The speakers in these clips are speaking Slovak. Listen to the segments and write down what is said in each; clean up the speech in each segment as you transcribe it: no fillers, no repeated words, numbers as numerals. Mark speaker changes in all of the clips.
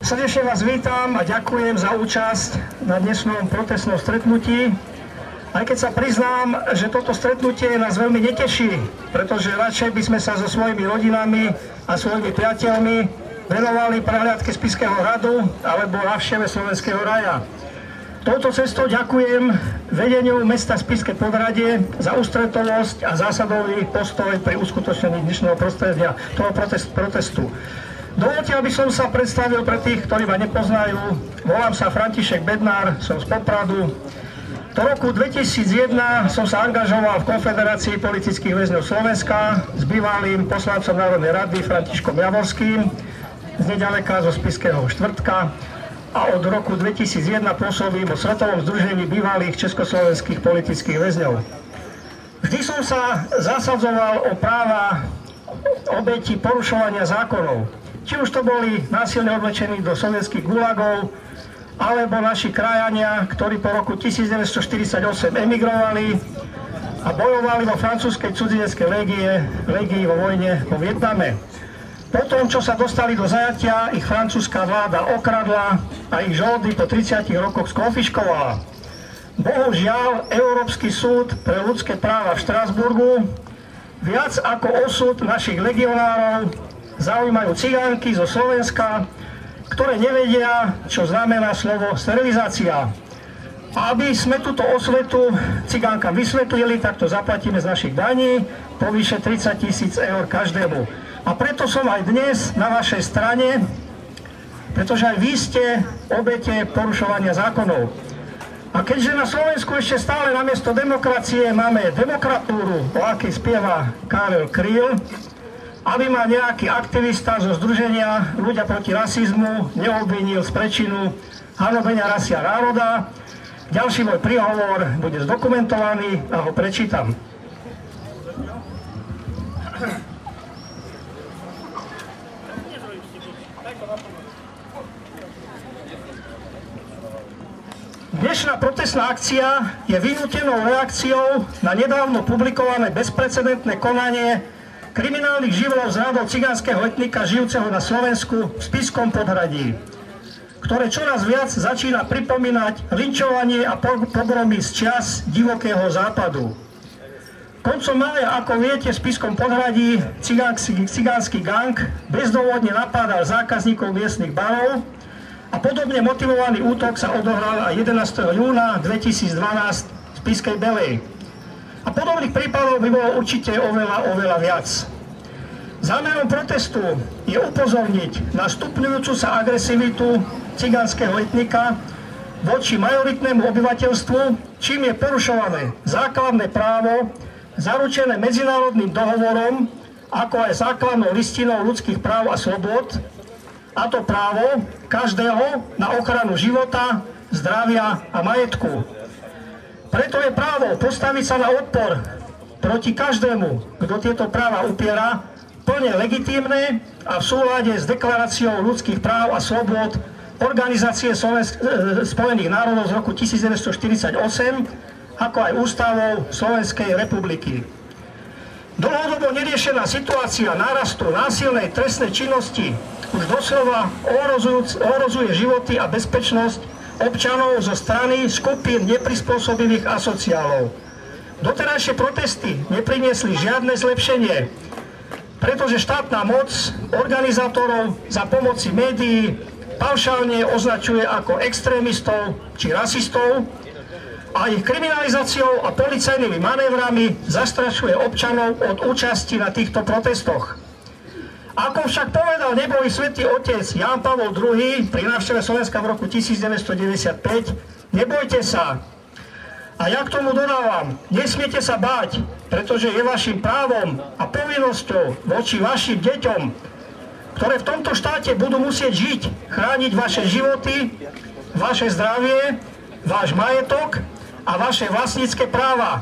Speaker 1: Srdečne vás vítam a ďakujem za účasť na dnešnom protestnom stretnutí. Aj keď sa priznám, že toto stretnutie nás veľmi neteší, pretože radšej by sme sa so svojimi rodinami a svojimi priateľmi venovali prehliadke Spišského hradu alebo návšteve Slovenského raja. Touto cestou ďakujem vedeniu mesta Spišské Podhradie za ústretovosť a zásadový postoj pri uskutočnení dnešného protestu. Dovoľte, aby som sa predstavil pre tých, ktorí ma nepoznajú. Volám sa František Bednár, som z Popradu. Do roku 2001 som sa angažoval v Konfederácii politických väzňov Slovenska s bývalým poslancom Národnej rady Františkom Javorským z nedaleka zo Spišského Štvrtka. A od roku 2001 pôsobím vo Svetovom združení bývalých československých politických väzňov. Vždy som sa zasadzoval o práva obetí porušovania zákonov. Či už to boli násilne odvlečení do sovietských gulagov, alebo naši krajania, ktorí po roku 1948 emigrovali a bojovali vo francúzskej cudzineckej légii vo vojne vo Vietname. Potom, čo sa dostali do zajatia, ich francúzska vláda okradla a ich žoldy po 30 rokoch skonfiškovala. Bohužiaľ, Európsky súd pre ľudské práva v Štrasburgu viac ako osud našich legionárov zaujímajú cigánky zo Slovenska, ktoré nevedia, čo znamená slovo sterilizácia. A aby sme túto osvetu cigánkam vysvetlili, tak to zaplatíme z našich daní po vyše 30 000 eur každému. A preto som aj dnes na vašej strane, pretože aj vy ste obete porušovania zákonov. A keďže na Slovensku ešte stále namiesto demokracie máme demokratúru, o akej spieva Karel Kryl, aby ma nejaký aktivista zo združenia Ľudia proti rasizmu neobvinil z prečinu hanobenia rasy a národa, ďalší môj príhovor bude zdokumentovaný a ho prečítam. Dnešná protestná akcia je vynútenou reakciou na nedávno publikované bezprecedentné konanie kriminálnych živlov z radov cigánskeho etnika žijúceho na Slovensku v Spišskom Podhradí, ktoré čoraz viac začína pripomínať linčovanie a pogromy z čias divokého západu. Koncom mája, ako viete, v Spišskom Podhradí cigánsky gang bezdôvodne napádal zákazníkov miestnych barov a podobne motivovaný útok sa odohral aj 11. júna 2012 v Spišskej Belej. A podobných prípadov by bolo určite oveľa viac. Zámerom protestu je upozorniť na stupňujúcu sa agresivitu cigánskeho etnika voči majoritnému obyvateľstvu, čím je porušované základné právo zaručené medzinárodným dohovorom, ako aj základnou listinou ľudských práv a slobôd, a to právo každého na ochranu života, zdravia a majetku. Preto je právo postaviť sa na odpor proti každému, kto tieto práva upiera, plne legitímne a v súlade s deklaráciou ľudských práv a slobôd Organizácie Spojených národov z roku 1948, ako aj ústavou Slovenskej republiky. Dlhodobo neriešená situácia nárastu násilnej trestnej činnosti už doslova ohrozuje životy a bezpečnosť občanov zo strany skupín neprispôsobivých asociálov. Doterajšie protesty nepriniesli žiadne zlepšenie, pretože štátna moc organizátorov za pomoci médií paušálne označuje ako extrémistov či rasistov a ich kriminalizáciou a policajnými manévrami zastrašuje občanov od účasti na týchto protestoch. Ako však povedal neboli svätý otec Ján Pavol II pri návšteve Slovenska v roku 1995, nebojte sa. A ja k tomu dodávam, nesmiete sa báť, pretože je vašim právom a povinnosťou voči vašim deťom, ktoré v tomto štáte budú musieť žiť, chrániť vaše životy, vaše zdravie, váš majetok a vaše vlastnícke práva,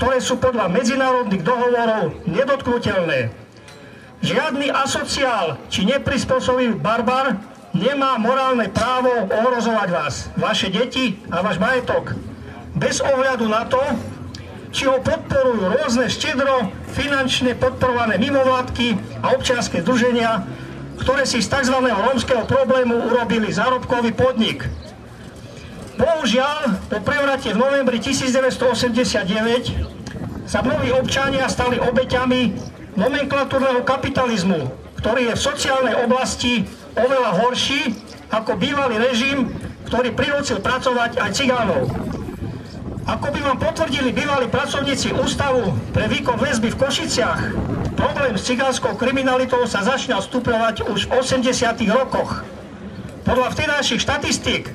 Speaker 1: ktoré sú podľa medzinárodných dohovorov nedotknuteľné. Žiadny asociál či neprispôsobivý barbar nemá morálne právo ohrozovať vás, vaše deti a váš majetok. Bez ohľadu na to, či ho podporujú rôzne štedro finančne podporované mimovládky a občianske združenia, ktoré si z tzv. Rómskeho problému urobili zárobkový podnik. Bohužiaľ, po prevrate v novembri 1989 sa mnohí občania stali obeťami nomenklatúrneho kapitalizmu, ktorý je v sociálnej oblasti oveľa horší ako bývalý režim, ktorý prinútil pracovať aj cigánov. Ako by vám potvrdili bývalí pracovníci Ústavu pre výkon väzby v Košiciach, problém s cigánskou kriminalitou sa začal stupňovať už v 80. rokoch. Podľa vtedajších štatistík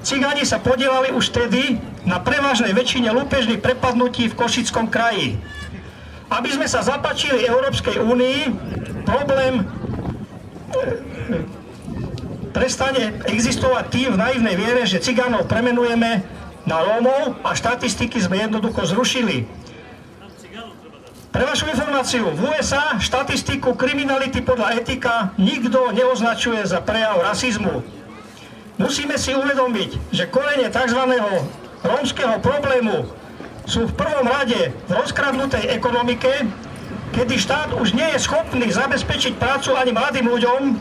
Speaker 1: cigáni sa podielali už vtedy na prevažnej väčšine lúpežných prepadnutí v Košickom kraji. Aby sme sa zapáčili Európskej únii, problém prestane existovať tým v naivnej viere, že cigánov premenujeme na Rómov a štatistiky sme jednoducho zrušili. Pre vašu informáciu, v USA štatistiku kriminality podľa etika nikto neoznačuje za prejav rasizmu. Musíme si uvedomiť, že korene tzv. Rómskeho problému sú v prvom rade v rozkradnutej ekonomike, kedy štát už nie je schopný zabezpečiť prácu ani mladým ľuďom,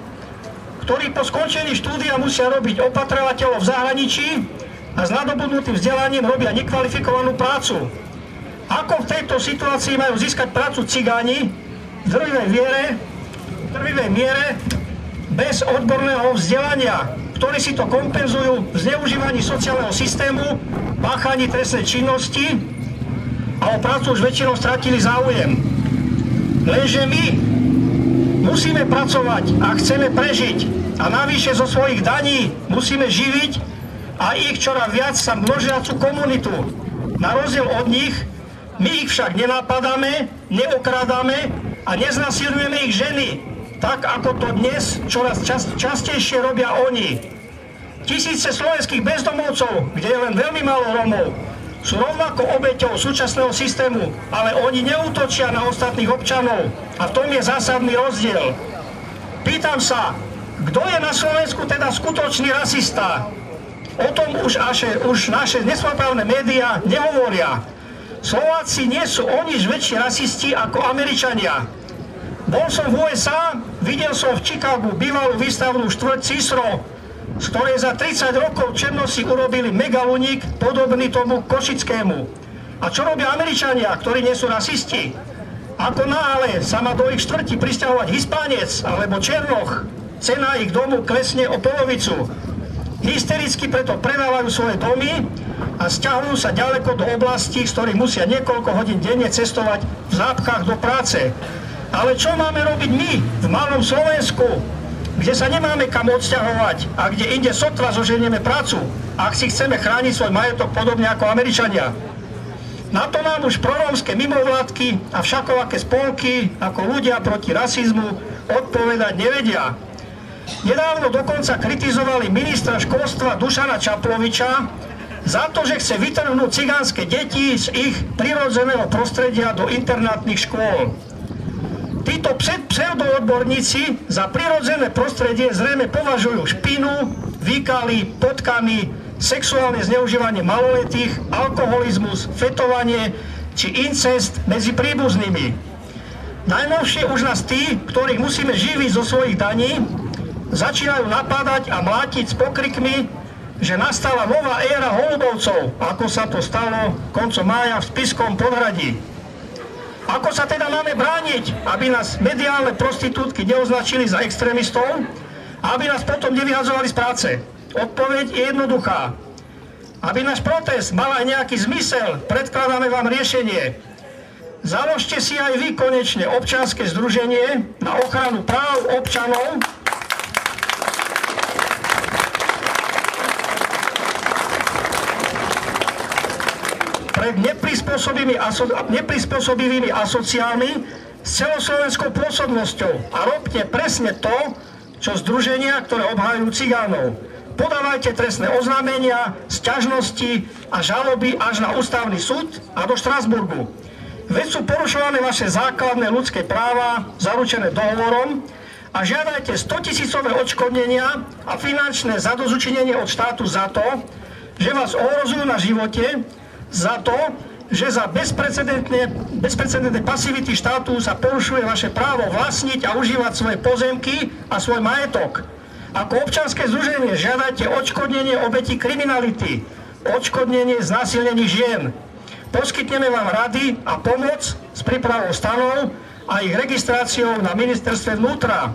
Speaker 1: ktorí po skončení štúdia musia robiť opatrovateľov v zahraničí a s nadobudnutým vzdelaním robia nekvalifikovanú prácu. Ako v tejto situácii majú získať prácu cigáni v drvivej miere bez odborného vzdelania, ktorí si to kompenzujú v zneužívaní sociálneho systému, páchaní trestnej činnosti a o prácu už väčšinou stratili záujem. Lenže my musíme pracovať a chceme prežiť a navyše zo svojich daní musíme živiť a ich čoraz viac sa množiacu komunitu. Na rozdiel od nich, my ich však nenapadáme, neokrádame a neznasilňujeme ich ženy, tak ako to dnes čoraz častejšie robia oni. Tisíce slovenských bezdomovcov, kde je len veľmi málo Rómov, sú rovnako obeťou súčasného systému, ale oni neútočia na ostatných občanov a v tom je zásadný rozdiel. Pýtam sa, kto je na Slovensku teda skutočný rasista? O tom už naše nesvoprávne médiá nehovoria. Slováci nie sú o nič väčší rasisti ako Američania. Bol som v USA, videl som v Chicagu bývalú výstavnú štvrť Cicero, z ktorej za 30 rokov černosi urobili megaluník podobný tomu košickému. A čo robia Američania, ktorí nie sú rasisti? Ako náhle sa má do ich štvrti prisťahovať Hispánec alebo Černoch, cena ich domu klesne o polovicu. Hystericky preto predávajú svoje domy a sťahujú sa ďaleko do oblastí, z ktorých musia niekoľko hodín denne cestovať v zápchách do práce. Ale čo máme robiť my v malom Slovensku, kde sa nemáme kam odsťahovať a kde inde sotva zoženieme prácu, ak si chceme chrániť svoj majetok podobne ako Američania? Na to nám už prorómske mimovládky a všakovaké spolky ako ľudia proti rasizmu odpovedať nevedia. Nedávno dokonca kritizovali ministra školstva Dušana Čaploviča za to, že chce vytrhnúť cigánske deti z ich prirodzeného prostredia do internátnych škôl. Títo pseudoodborníci za prirodzené prostredie zrejme považujú špinu, výkaly, potkany, sexuálne zneužívanie maloletých, alkoholizmus, fetovanie či incest medzi príbuznými. Najnovšie už nás tí, ktorých musíme živiť zo svojich daní, začínajú napádať a mlátiť s pokrikmi, že nastala nová éra holubovcov, ako sa to stalo koncom mája v Spiskom podhradí. Ako sa teda máme brániť, aby nás mediálne prostitútky neoznačili za extrémistov a aby nás potom nevyhadzovali z práce? Odpoveď je jednoduchá. Aby náš protest mal aj nejaký zmysel, predkladáme vám riešenie. Založte si aj vy konečne občianske združenie na ochranu práv občanov pred neprispôsobivými asociálmi s celoslovenskou pôsobnosťou a robte presne to, čo združenia, ktoré obhajujú cigánov. Podávajte trestné oznámenia, sťažnosti a žaloby až na ústavný súd a do Štrasburgu. Veď sú porušované vaše základné ľudské práva, zaručené dohovorom, a žiadajte 100-tisícové odškodnenia a finančné zadozučinenie od štátu za to, že vás ohrozujú na živote, za to, že za bezprecedentné pasivity štátu sa porušuje vaše právo vlastniť a užívať svoje pozemky a svoj majetok. Ako občianske združenie žiadajte odškodnenie obetí kriminality, odškodnenie znásilnení žien. Poskytneme vám rady a pomoc s prípravou stanov a ich registráciou na ministerstve vnútra.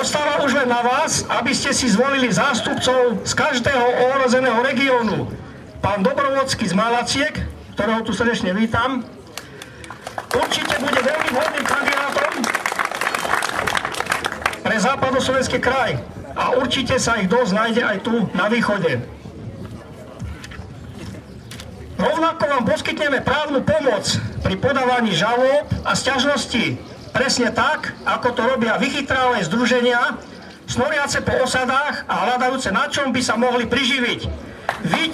Speaker 1: Ostáva už len na vás, aby ste si zvolili zástupcov z každého ohrozeného regiónu. Pán Dobrovodský z Malaciek, ktorého tu srdečne vítam, určite bude veľmi vhodným kandidátom pre západoslovenský kraj a určite sa ich dosť nájde aj tu na východe. Rovnako vám poskytneme právnu pomoc pri podávaní žalôb a sťažností. Presne tak, ako to robia vychytralé združenia, snoriace po osadách a hľadajúce, na čom by sa mohli priživiť. Viď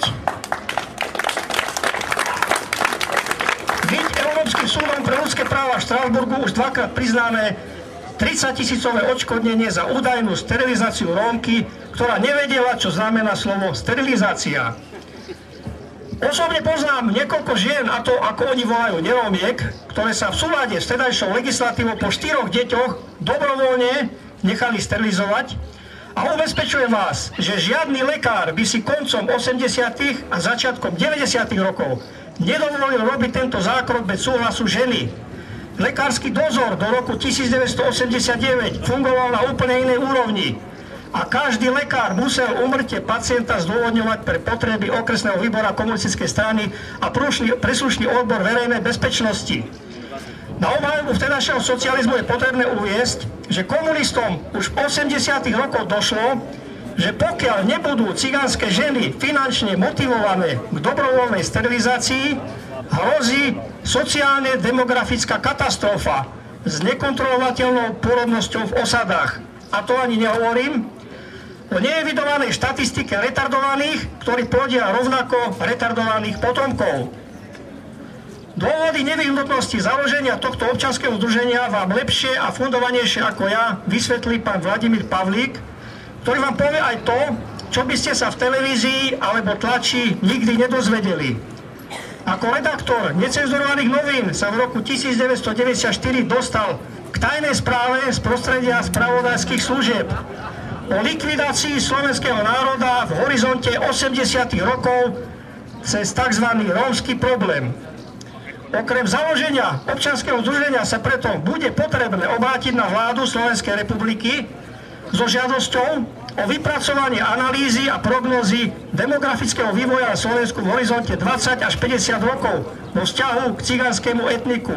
Speaker 1: Európskym súdom pre ľudské práva v Štrasburgu už dvakrát priznané 30-tisícové odškodnenie za údajnú sterilizáciu Rómky, ktorá nevedela, čo znamená slovo sterilizácia. Osobne poznám niekoľko žien, a to ako oni volajú nerómiek, ktoré sa v súlade s tedajšou legislatívou po 4 deťoch dobrovoľne nechali sterilizovať a ubezpečujem vás, že žiadny lekár by si koncom 80. a začiatkom 90. rokov nedovolil robiť tento zákrok bez súhlasu ženy. Lekársky dozor do roku 1989 fungoval na úplne inej úrovni a každý lekár musel úmrtie pacienta zdôvodňovať pre potreby okresného výbora komunistickej strany a príslušný odbor verejnej bezpečnosti. Na obhajobu vtedajšieho socializmu je potrebné uviesť, že komunistom už v 80. rokoch došlo, že pokiaľ nebudú cigánske ženy finančne motivované k dobrovoľnej sterilizácii, hrozí sociálne demografická katastrofa s nekontrolovateľnou pôrodnosťou v osadách. A to ani nehovorím o neevidovanej štatistike retardovaných, ktorí plodia rovnako retardovaných potomkov. Dôvody nevyhnutnosti založenia tohto občianskeho združenia vám lepšie a fundovanejšie ako ja vysvetlí pán Vladimír Pavlík, ktorý vám povie aj to, čo by ste sa v televízii alebo tlači nikdy nedozvedeli. Ako redaktor necenzurovaných novín sa v roku 1994 dostal k tajnej správe z prostredia spravodajských služieb o likvidácii slovenského národa v horizonte 80. rokov cez tzv. Rómsky problém. Okrem založenia občianskeho združenia sa preto bude potrebné obrátiť na vládu Slovenskej republiky so žiadosťou o vypracovanie analýzy a prognózy demografického vývoja na Slovensku v horizonte 20 až 50 rokov vo vzťahu k cigánskému etniku.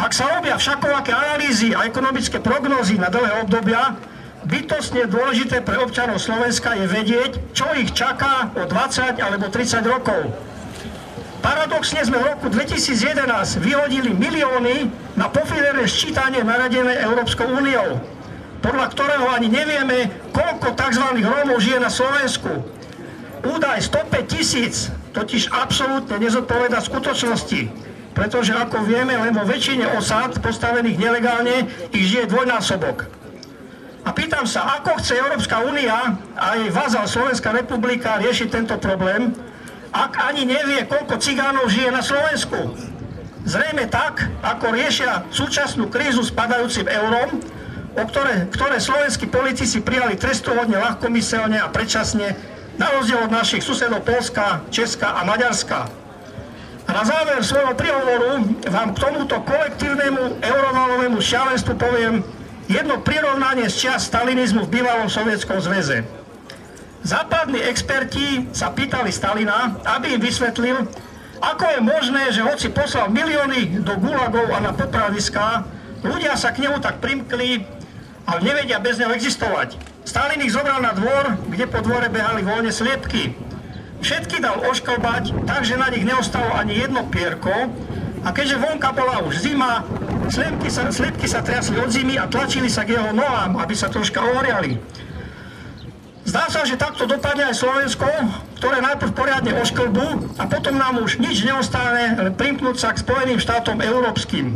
Speaker 1: Ak sa robia všakovaké analýzy a ekonomické prognózy na dlhé obdobia, bytostne dôležité pre občanov Slovenska je vedieť, čo ich čaká o 20 alebo 30 rokov. Paradoxne sme v roku 2011 vyhodili milióny na pofidérne sčítanie naradené Európskou úniou, podľa ktorého ani nevieme, koľko tzv. Rómov žije na Slovensku. Údaj 105 000 totiž absolútne nezodpovedá skutočnosti, pretože ako vieme, len vo väčšine osád postavených nelegálne ich žije dvojnásobok. A pýtam sa, ako chce Európska únia a jej vazal Slovenská republika riešiť tento problém, ak ani nevie, koľko cigánov žije na Slovensku. Zrejme tak, ako riešia súčasnú krízu spadajúcim eurom, o ktoré slovenskí politici prijali trestuhodne, ľahkomyselne a predčasne, na rozdiel od našich susedov Poľska, Česka a Maďarska. A na záver svojho príhovoru vám k tomuto kolektívnemu eurovalovému šialenstvu poviem jedno prirovnanie z čias stalinizmu v bývalom Sovietskom zväze. Západní experti sa pýtali Stalina, aby im vysvetlil, ako je možné, že hoci poslal milióny do gulagov a na popraviská, ľudia sa k nemu tak primkli a nevedia bez neho existovať. Stalin ich zobral na dvor, kde po dvore behali voľne sliepky. Všetky dal ošklbať, takže na nich neostalo ani jedno pierko a keďže vonka bola už zima, sliepky sa triasli od zimy a tlačili sa k jeho nohám, aby sa troška ohoriali. Zdá sa, že takto dopadne aj Slovensko, ktoré najprv poriadne ošklbú a potom nám už nič neostane, len primknúť sa k Spojeným štátom európskym.